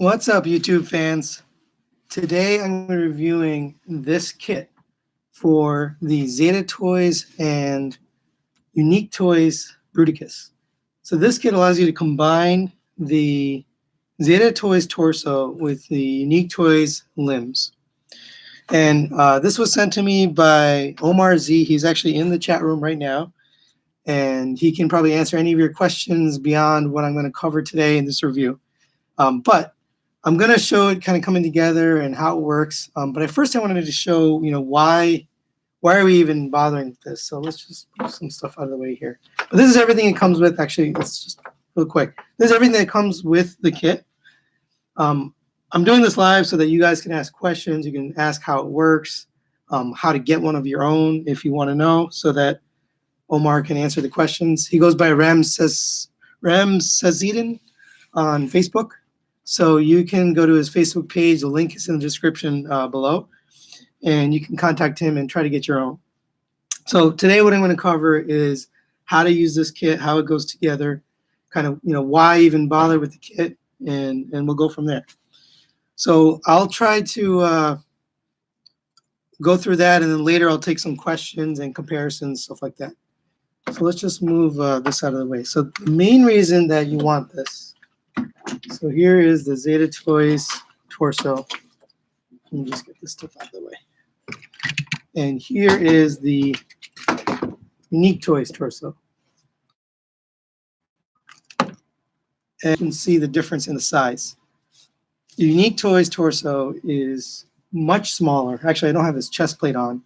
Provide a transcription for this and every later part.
What's up, YouTube fans? Today I'm reviewing this kit for the Zeta Toys and Unique Toys Bruticus. So this kit allows you to combine the Zeta Toys torso with the Unique Toys limbs. And this was sent to me by Omar Z. He's actually in the chat room right now, and he can probably answer any of your questions beyond what I'm going to cover today in this review. But I'm going to show it kind of coming together and how it works. But at first I wanted to show, why are we even bothering with this? So let's just move some stuff out of the way here. But this is everything it comes with. Actually, let's just real quick. This is everything that comes with the kit. I'm doing this live so that you guys can ask questions. You can ask how it works, how to get one of your own if you want to know, so that Omar can answer the questions. He goes by Ramsesiden on Facebook. So you can go to his Facebook page. The link is in the description below, and you can contact him and try to get your own. So today what I'm going to cover is how to use this kit, how it goes together, kind of, why even bother with the kit, and we'll go from there. So I'll try to go through that, and then later I'll take some questions and comparisons, stuff like that. So let's just move this out of the way. So the main reason that you want this, so here is the Zeta Toys torso. Let me just get this stuff out of the way. And here is the Unique Toys torso. And you can see the difference in the size. The Unique Toys torso is much smaller. Actually, I don't have his chest plate on,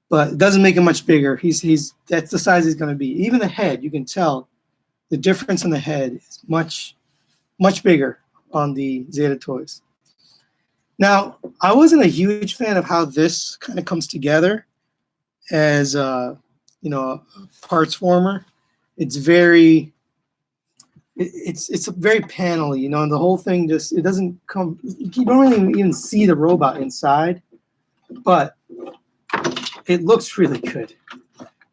but it doesn't make him much bigger. That's the size he's going to be. Even the head, you can tell the difference in the head is much bigger on the Zeta Toys. Now, I wasn't a huge fan of how this kind of comes together as a parts former. It's very panel-y, and the whole thing it doesn't come. You don't really even see the robot inside, but it looks really good.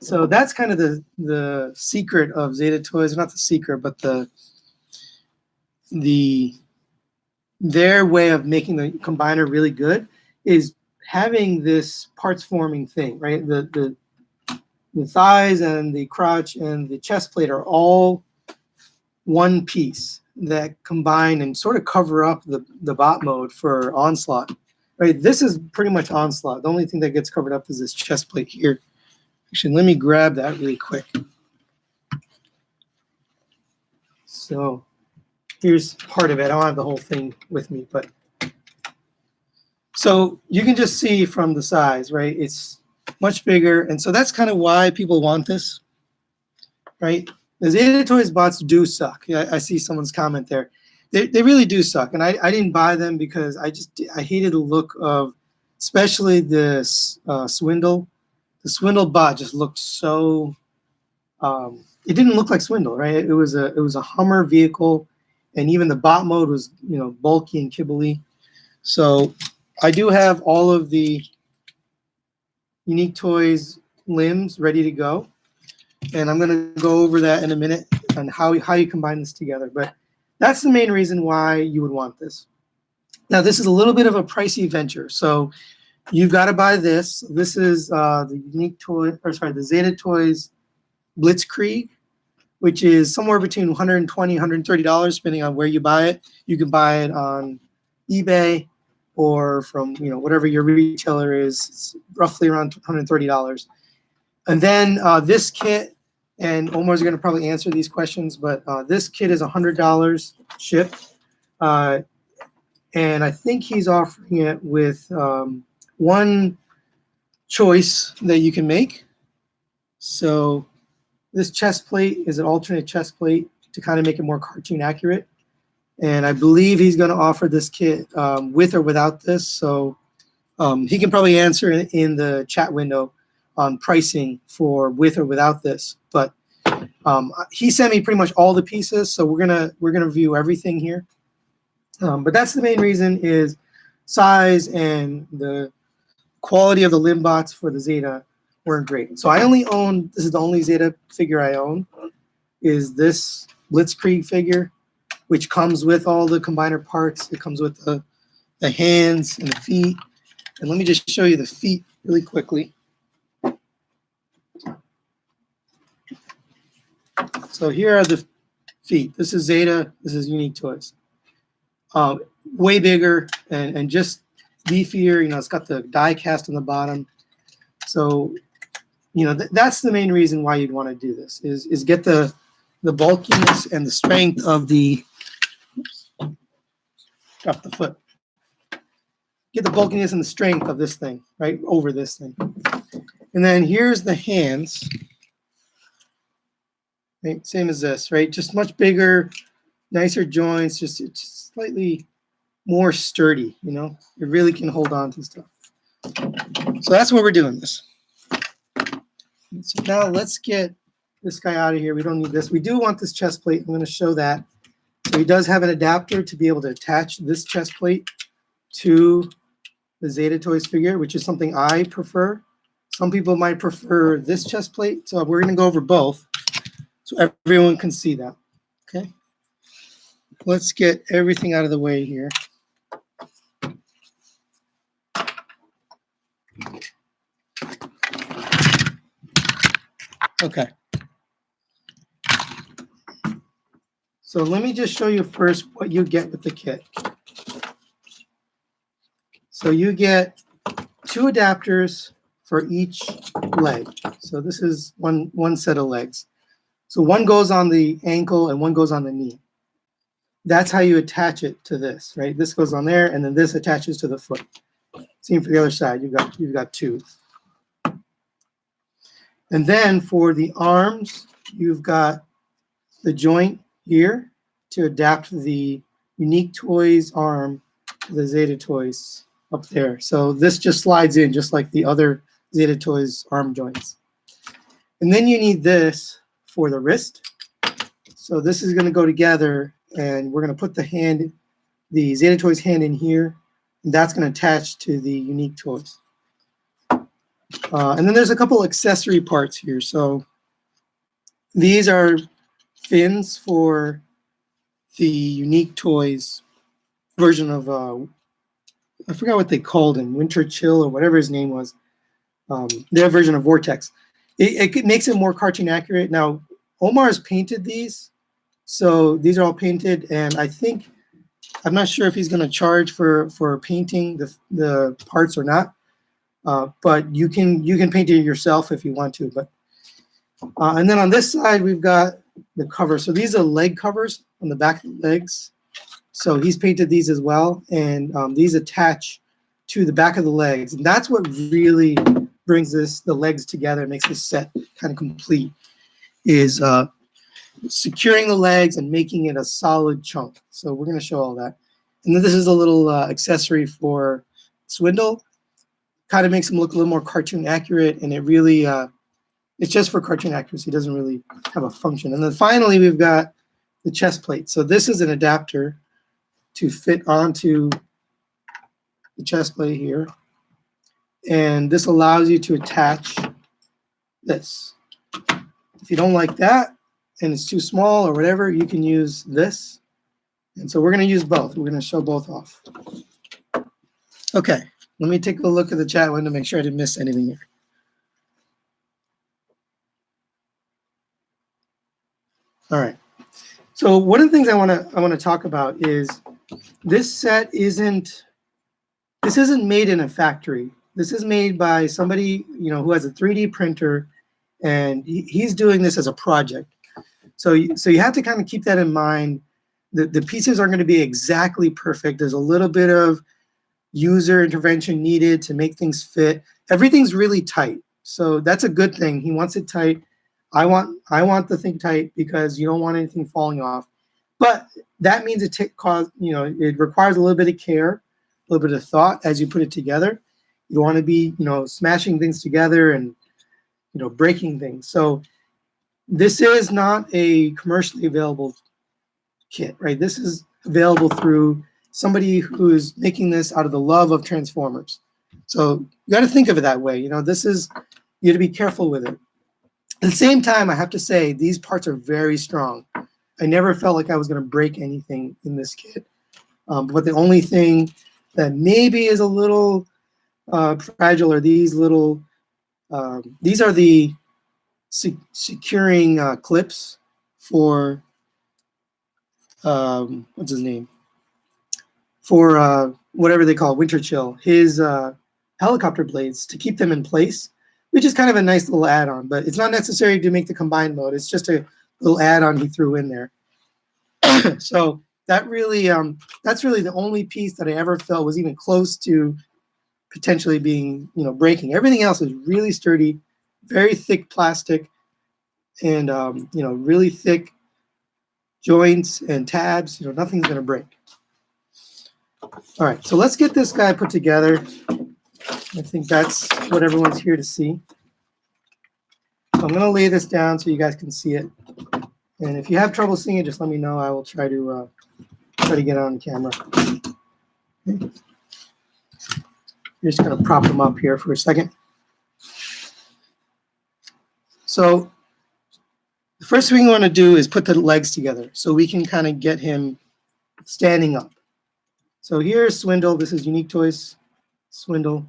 So that's kind of the secret of Zeta Toys. Not the secret, but their way of making the combiner really good is having this parts forming thing, right? The thighs and the crotch and the chest plate are all one piece that combine and sort of cover up the bot mode for Onslaught, right? This is pretty much Onslaught. The only thing that gets covered up is this chest plate here. Actually, let me grab that really quick. So here's part of it. I don't have the whole thing with me, but so you can just see from the size, right? It's much bigger, and so that's kind of why people want this, right? The Zeta Toys bots do suck. I see someone's comment there. They really do suck, and I didn't buy them because I hated the look of, especially this Swindle. The Swindle bot just looked so. It didn't look like Swindle, right? It was a Hummer vehicle, and even the bot mode was bulky and kibbly. So I do have all of the Unique Toys limbs ready to go. And I'm going to go over that in a minute on how you combine this together. But that's the main reason why you would want this. Now, this is a little bit of a pricey venture. So you've got to buy this. This is the the Zeta Toys Blitzkrieg, which is somewhere between $120, $130, depending on where you buy it. You can buy it on eBay or from whatever your retailer is. It's roughly around $130. And then this kit, and Omar's going to probably answer these questions, but this kit is $100 shipped. And I think he's offering it with one choice that you can make. So this chest plate is an alternate chest plate to kind of make it more cartoon accurate. And I believe he's going to offer this kit with or without this. So he can probably answer in the chat window on pricing for with or without this, but he sent me pretty much all the pieces, so we're gonna review everything here. But that's the main reason is size and the quality of the limb bots for the Zeta weren't great. So I only this is the only Zeta figure I own, is this Blitzkrieg figure. which comes with all the combiner parts. It comes with the hands and the feet. And let me just show you the feet really quickly. So here are the feet. This is Zeta. This is Unique Toys. Way bigger and just beefier. You know, it's got the die cast on the bottom. So, you know, that's the main reason why you'd want to do this is get the bulkiness and the strength of the. Oops, drop the foot. Get the bulkiness and the strength of this thing, right, over this thing. And then here's the hands. Right, same as this, right? Just much bigger, nicer joints, just it's slightly more sturdy, you know? It really can hold on to stuff. So that's what we're doing this. So now let's get this guy out of here. We don't need this. We do want this chest plate. I'm going to show that. So he does have an adapter to be able to attach this chest plate to the Zeta Toys figure, which is something I prefer. Some people might prefer this chest plate, so we're going to go over both so everyone can see that. Okay. Let's get everything out of the way here. Okay. So let me just show you first what you get with the kit. So you get 2 adapters for each leg. So this is one set of legs. So one goes on the ankle and one goes on the knee. That's how you attach it to this, right? This goes on there, and then this attaches to the foot. Same for the other side. You've got 2. And then for the arms, you've got the joint here to adapt the Unique Toys arm to the Zeta Toys up there. So this just slides in just like the other Zeta Toys arm joints. And then you need this for the wrist. So this is going to go together, and we're going to put the Zeta Toys hand in here, and that's going to attach to the Unique Toys. And then there's a couple accessory parts here. So these are fins for the Unique Toys version of, I forgot what they called him, Winter Chill or whatever his name was, their version of Vortex. It makes it more cartoon accurate. Now, Omar's painted these. So these are all painted, and I'm not sure if he's going to charge for painting the parts or not. But you can paint it yourself if you want to. But and then on this side we've got the cover. So these are leg covers on the back of the legs. So he's painted these as well, and these attach to the back of the legs, and that's what really brings the legs together, makes this set kind of complete. Is securing the legs and making it a solid chunk. So we're going to show all that. And then this is a little accessory for Swindle. Kind of makes him look a little more cartoon accurate, and it really, it's just for cartoon accuracy. It doesn't really have a function. And then finally, we've got the chest plate. So this is an adapter to fit onto the chest plate here. And this allows you to attach this. If you don't like that, and it's too small or whatever, you can use this. And so we're going to use both. We're going to show both off. Okay. Let me take a look at the chat window to make sure I didn't miss anything here. All right. So one of the things I want to talk about is this set isn't made in a factory. This is made by somebody, you know, who has a 3D printer, and he's doing this as a project. So you have to kind of keep that in mind. The pieces aren't going to be exactly perfect. There's a little bit of user intervention needed to make things fit. Everything's really tight, so that's a good thing. He wants it tight. I want the thing tight because you don't want anything falling off. But that means it requires a little bit of care, a little bit of thought as you put it together. You don't want to be, you know, smashing things together and, you know, breaking things. So this is not a commercially available kit, right? This is available through somebody who's making this out of the love of Transformers. So you got to think of it that way. You know, this is, you got to be careful with it. At the same time, I have to say, these parts are very strong. I never felt like I was going to break anything in this kit. But the only thing that maybe is a little fragile are these little, these are the securing clips for, what's his name? For whatever they call winter chill, his helicopter blades, to keep them in place, which is kind of a nice little add-on, but it's not necessary to make the combined mode. It's just a little add-on he threw in there. So that really, that's really the only piece that I ever felt was even close to potentially being, breaking. Everything else is really sturdy, very thick plastic, and really thick joints and tabs. Nothing's going to break. All right, so let's get this guy put together. I think that's what everyone's here to see. So I'm going to lay this down so you guys can see it. And if you have trouble seeing it, just let me know. I will try to get it on camera. Okay. You're just going to prop them up here for a second. So the first thing we want to do is put the legs together so we can kind of get him standing up. So here's Swindle. This is Unique Toys Swindle.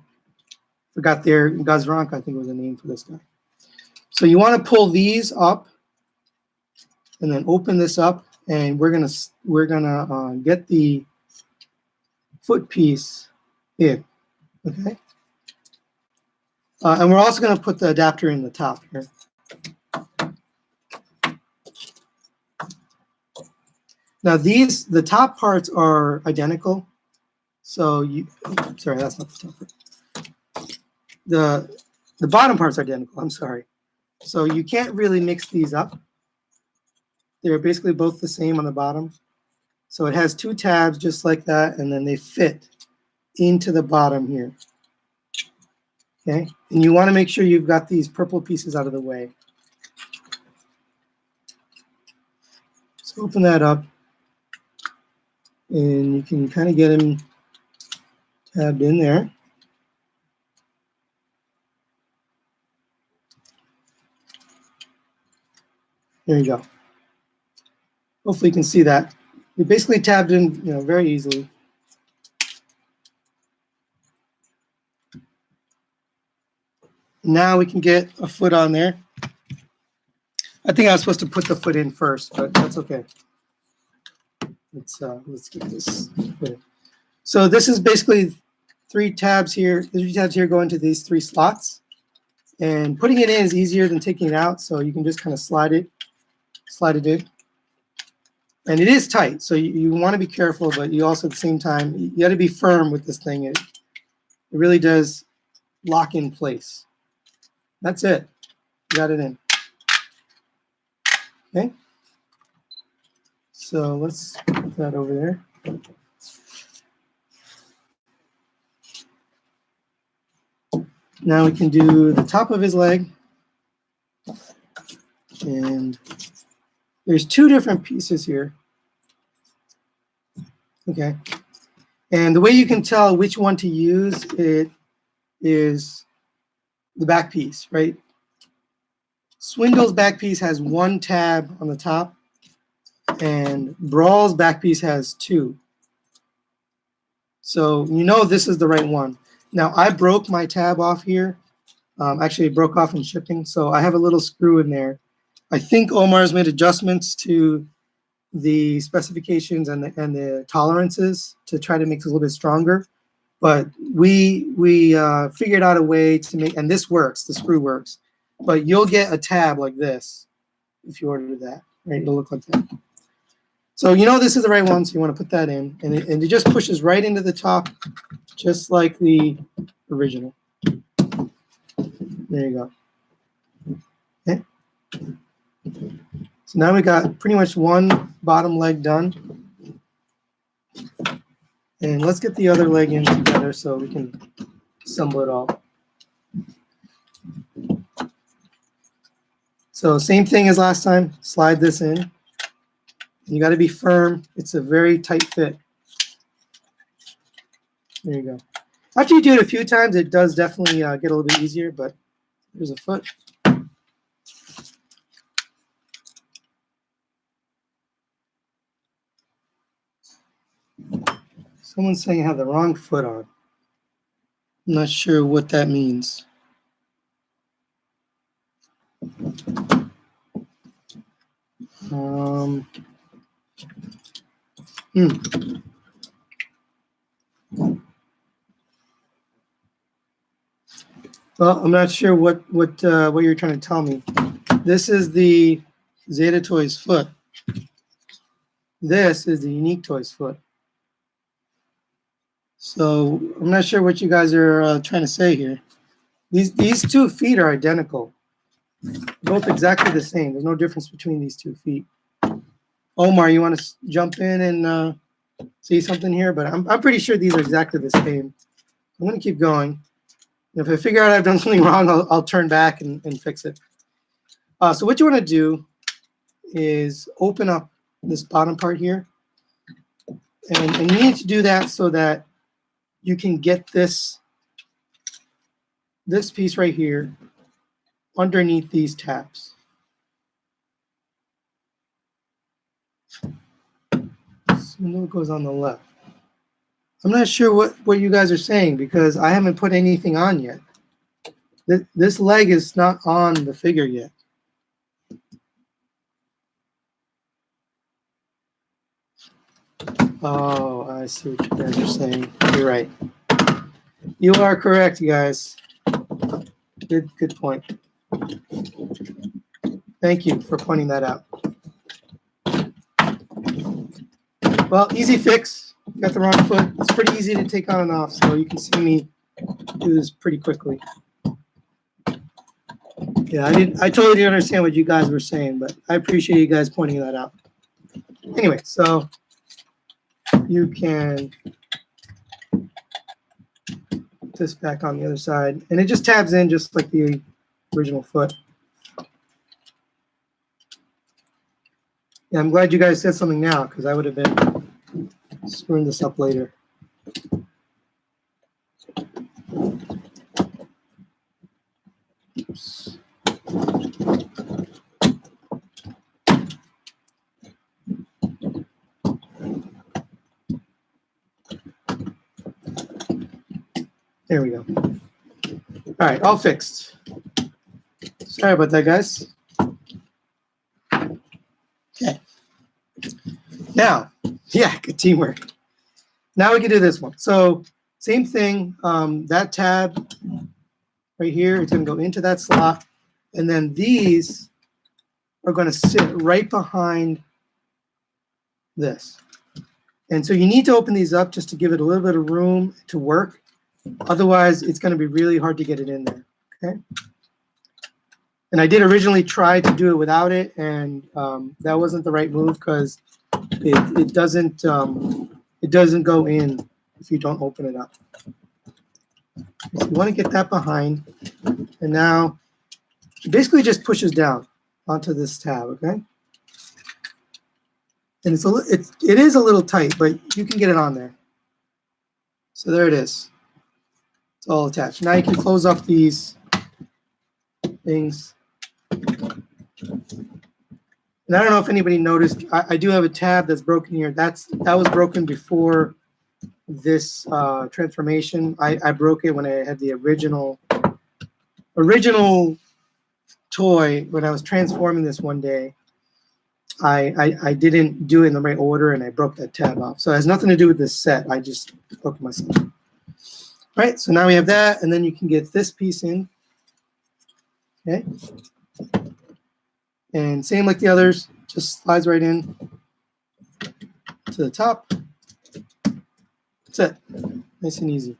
Forgot their Gazrank, I think was the name for this guy. So you want to pull these up and then open this up, and we're gonna get the foot piece in. Okay. And we're also going to put the adapter in the top here. Now the top parts are identical. So sorry, that's not the top part. The bottom parts are identical, I'm sorry. So you can't really mix these up. They're basically both the same on the bottom. So it has two tabs just like that, and then they fit into the bottom here. Okay, and you want to make sure you've got these purple pieces out of the way. So open that up, and you can kind of get them tabbed in there. There you go. Hopefully you can see that. It basically tabbed in, very easily. Now we can get a foot on there. I think I was supposed to put the foot in first, but that's okay. Let's get this put in. So this is basically three tabs here. The three tabs here go into these three slots. And putting it in is easier than taking it out, so you can just kind of slide it in. And it is tight, so you want to be careful, but you also at the same time, you got to be firm with this thing. It really does lock in place. That's it. You got it in. Okay. So let's put that over there. Now we can do the top of his leg. And there's two different pieces here. Okay. And the way you can tell which one to use it is the back piece, right? Swindle's back piece has one tab on the top, and Brawl's back piece has two. So this is the right one. Now I broke my tab off here. Actually, it broke off in shipping, so I have a little screw in there. I think Omar's made adjustments to the specifications and the tolerances to try to make it a little bit stronger. But we figured out a way to make, and this works, the screw works. But you'll get a tab like this if you order that, right? It'll look like that. So this is the right one, so you want to put that in, and it just pushes right into the top, just like the original. There you go. Okay. So now we got pretty much one bottom leg done. And let's get the other leg in together so we can assemble it all. So same thing as last time, slide this in. You got to be firm. It's a very tight fit. There you go. After you do it a few times, it does definitely get a little bit easier, but here's a foot. Someone's saying I have the wrong foot on. I'm not sure what that means. Well, I'm not sure what you're trying to tell me. This is the Zeta Toys foot. This is the Unique Toys foot. So I'm not sure what you guys are trying to say here. These 2 feet are identical, both exactly the same. There's no difference between these 2 feet. Omar, you want to jump in and see something here? But I'm pretty sure these are exactly the same. I'm going to keep going. If I figure out I've done something wrong, I'll turn back and fix it. So what you want to do is open up this bottom part here. And you need to do that so that you can get this piece right here underneath these tabs. So it goes on the left. I'm not sure what you guys are saying because I haven't put anything on yet. This leg is not on the figure yet. Oh, I see what you guys are saying. You're right. You are correct, you guys. Good point. Thank you for pointing that out. Well, easy fix. Got the wrong foot. It's pretty easy to take on and off, so you can see me do this pretty quickly. Yeah, I totally didn't understand what you guys were saying, but I appreciate you guys pointing that out. Anyway, so you can put this back on the other side, and it just tabs in just like the original foot. Yeah, I'm glad you guys said something now because I would have been screwing this up later. Oops. There we go. All right, all fixed. Sorry about that, guys. Okay. Now, yeah, good teamwork. Now we can do this one. So same thing, that tab right here, it's going to go into that slot. And then these are going to sit right behind this. And so you need to open these up just to give it a little bit of room to work. Otherwise, it's going to be really hard to get it in there. Okay. And I did originally try to do it without it, and that wasn't the right move because it doesn't go in if you don't open it up. So you want to get that behind, and now it basically just pushes down onto this tab. Okay. And it is a little tight, but you can get it on there. So there it is. It's all attached. Now you can close up these things. And I don't know if anybody noticed, I do have a tab that's broken here. That was broken before this transformation. I broke it when I had the original toy when I was transforming this one day. I didn't do it in the right order and I broke that tab off. So it has nothing to do with this set. I just broke it myself. All right, so now we have that, and then you can get this piece in. Okay. And same like the others, just slides right in to the top. That's it. Nice and easy.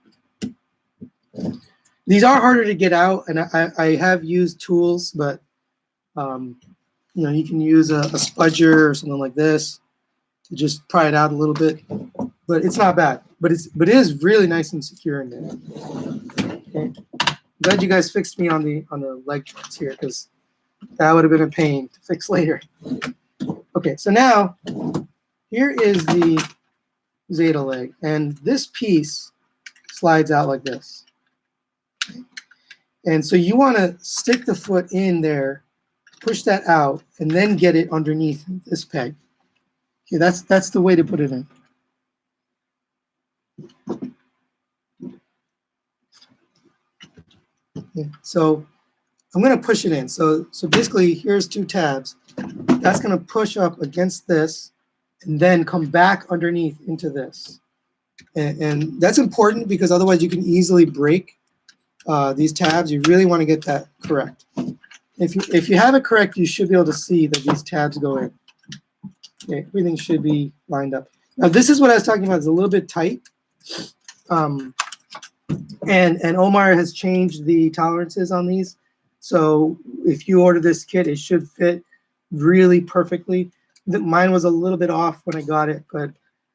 These are harder to get out, and I have used tools, but you know, you can use a spudger or something like this to just pry it out a little bit. But it's not bad. But it is really nice and secure in there. Okay. Glad you guys fixed me on the leg joints here because that would have been a pain to fix later. Okay, so now here is the Zeta leg, and this piece slides out like this. Okay. And so you want to stick the foot in there, push that out, and then get it underneath this peg. Okay, that's the way to put it in. Okay. So I'm going to push it in. So basically, here's 2 tabs. That's going to push up against this and then come back underneath into this. And that's important because otherwise you can easily break these tabs. You really want to get that correct. If you have it correct, you should be able to see that these tabs go in. Okay, everything should be lined up. Now this is what I was talking about. It's a little bit tight. And Omar has changed the tolerances on these. So if you order this kit, it should fit really perfectly. Mine was a little bit off when I got it, but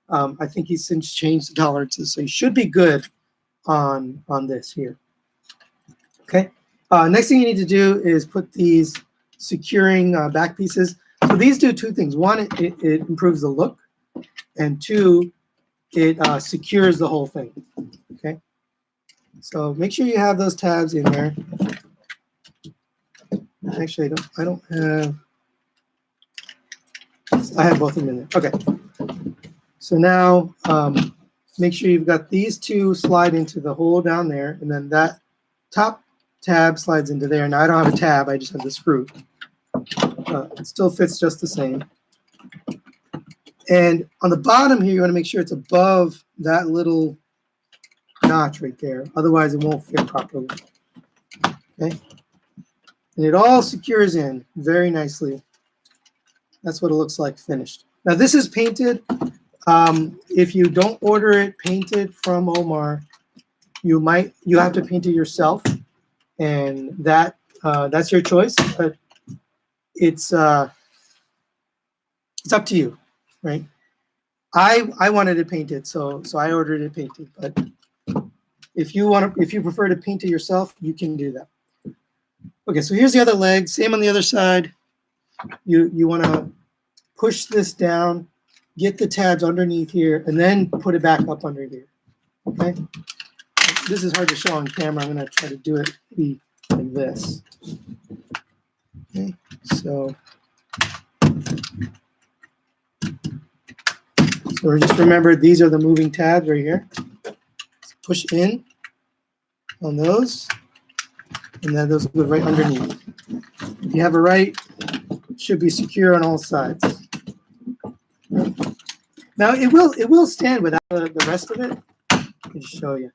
I think he's since changed the tolerances. So you should be good on this here. Okay. Next thing you need to do is put these securing back pieces. So these do 2 things. One, it improves the look, and 2, it secures the whole thing. Okay. So make sure you have those tabs in there. Actually, I have both of them in there. Okay. So now make sure you've got these 2 slide into the hole down there, and then that top tab slides into there. Now I don't have a tab, I just have the screw. It still fits just the same. And on the bottom here, you want to make sure it's above that little notch right there. Otherwise, it won't fit properly. Okay. And it all secures in very nicely. That's what it looks like finished. Now this is painted. If you don't order it painted from Omar, you have to paint it yourself, and that's your choice. But it's up to you, right? I wanted it painted, so I ordered it painted. But if you prefer to paint it yourself, you can do that. Okay, so here's the other leg. Same on the other side. You want to push this down, get the tabs underneath here, and then put it back up under here. Okay. This is hard to show on camera. I'm going to try to do it like this. Okay. So just remember, these are the moving tabs right here. Push in on those, and then those go right underneath. If you have it right, it should be secure on all sides. Now it will stand without the rest of it. Let me just show you.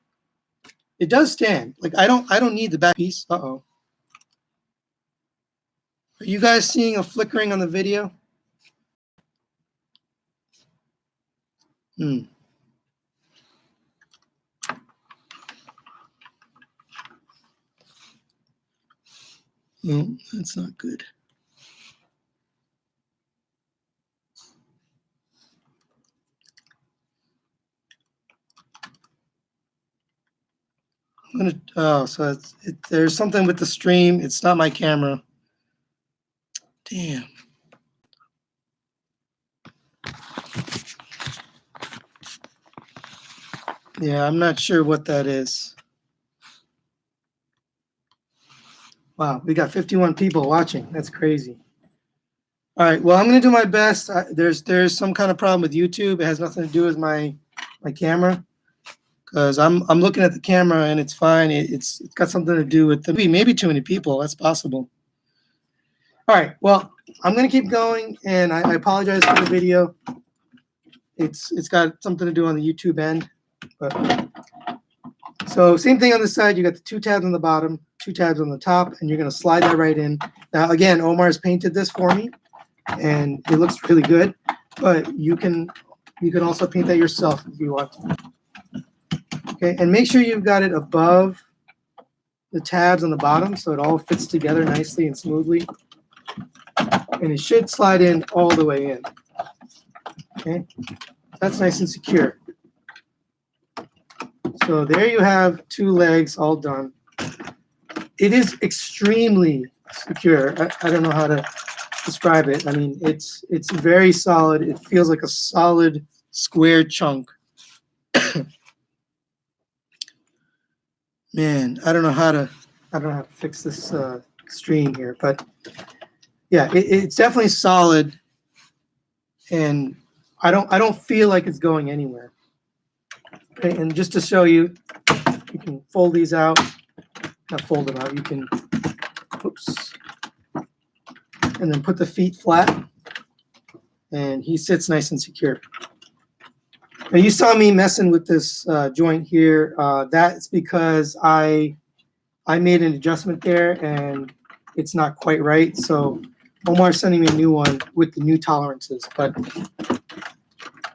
It does stand. Like I don't need the back piece. Uh-oh. Are you guys seeing a flickering on the video? No, that's not good. So there's something with the stream. It's not my camera. Damn. Yeah, I'm not sure what that is. Wow, we got 51 people watching. That's crazy. All right, well, I'm going to do my best. There's some kind of problem with YouTube. It has nothing to do with my camera, because I'm looking at the camera and it's fine. It's got something to do with maybe too many people. That's possible. All right, well, I'm going to keep going, and I apologize for the video. It's got something to do on the YouTube end. But so same thing on the side. You got the 2 tabs on the bottom, 2 tabs on the top, and you're going to slide that right in. Now, again, Omar's painted this for me, and it looks really good. But you can also paint that yourself if you want to. Okay, and make sure you've got it above the tabs on the bottom so it all fits together nicely and smoothly. And it should slide in all the way in. Okay, that's nice and secure. So there you have 2 legs all done. It is extremely secure. I don't know how to describe it. I mean, it's very solid. It feels like a solid square chunk. Man, I don't know how to fix this stream here, but yeah, it's definitely solid, and I don't feel like it's going anywhere. Okay, and just to show you, you can fold these out, not fold them out. You can, oops, and then put the feet flat, and he sits nice and secure. Now you saw me messing with this joint here. That's because I made an adjustment there and it's not quite right. So Omar's sending me a new one with the new tolerances. But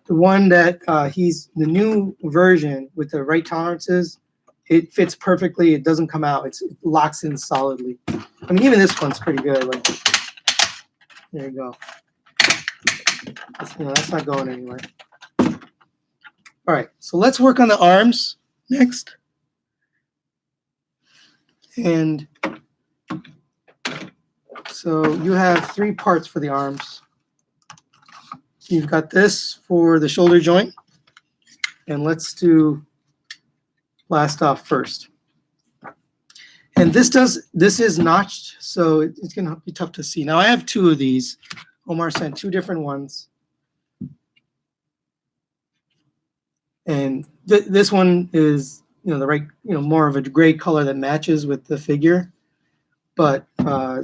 the one that the new version with the right tolerances, it fits perfectly. It doesn't come out. It locks in solidly. I mean, even this one's pretty good. Like, there you go. That's not going anywhere. All right, so let's work on the arms next. And so you have 3 parts for the arms. You've got this for the shoulder joint. And let's do blast off first. And this is notched, so it's going to be tough to see. Now I have 2 of these. Omar sent 2 different ones. And this one is, the right, more of a gray color that matches with the figure. But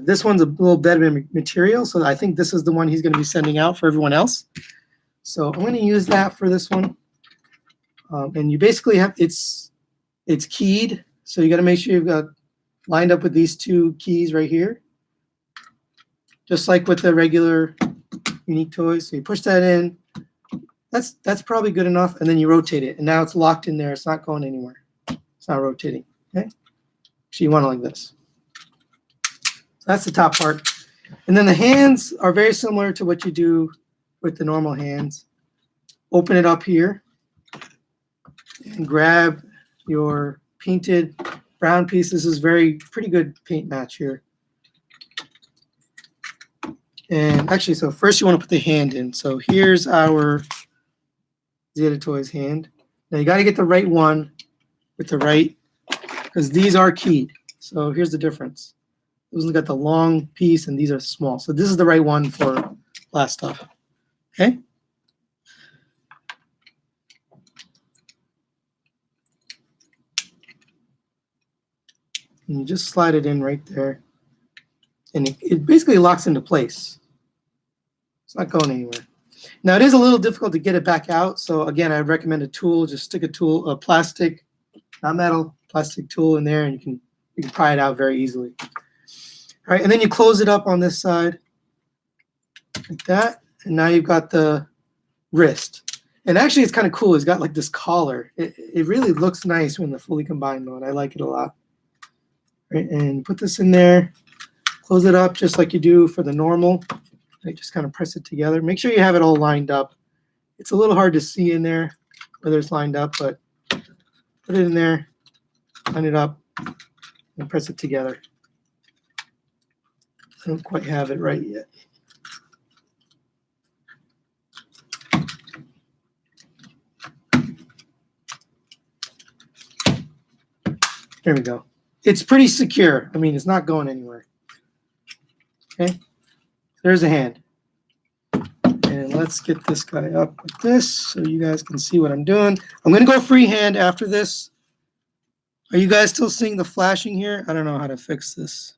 this one's a little better material, so I think this is the one he's going to be sending out for everyone else. So I'm going to use that for this one. And you basically have, it's keyed, so you got to make sure you've got lined up with these 2 keys right here. Just like with the regular unique toys. So you push that in. That's probably good enough, and then you rotate it, and now it's locked in there. It's not going anywhere. It's not rotating. Okay, so you want it like this. So that's the top part, and then the hands are very similar to what you do with the normal hands. Open it up here, and grab your painted brown piece. This is pretty good paint match here. And actually, so first you want to put the hand in. So here's our Zeta Toys hand. Now you got to get the right one with the right, because these are keyed. So here's the difference. Those got the long piece and these are small. So this is the right one for blast off. Okay. And you just slide it in right there. And it basically locks into place. It's not going anywhere. Now it is a little difficult to get it back out. So again, I recommend a tool. Just stick a plastic, not metal, plastic tool in there, and you can pry it out very easily. All right, and then you close it up on this side like that, and now you've got the wrist. And actually, it's kind of cool. It's got like this collar. It really looks nice when the fully combined mode. I like it a lot. Right, and put this in there. Close it up just like you do for the normal. Right, just kind of press it together. Make sure you have it all lined up. It's a little hard to see in there whether it's lined up, but put it in there, line it up, and press it together. I don't quite have it right yet. There we go. It's pretty secure. I mean, it's not going anywhere. Okay, there's a hand. And let's get this guy up like this so you guys can see what I'm doing. I'm going to go freehand after this. Are you guys still seeing the flashing here? I don't know how to fix this.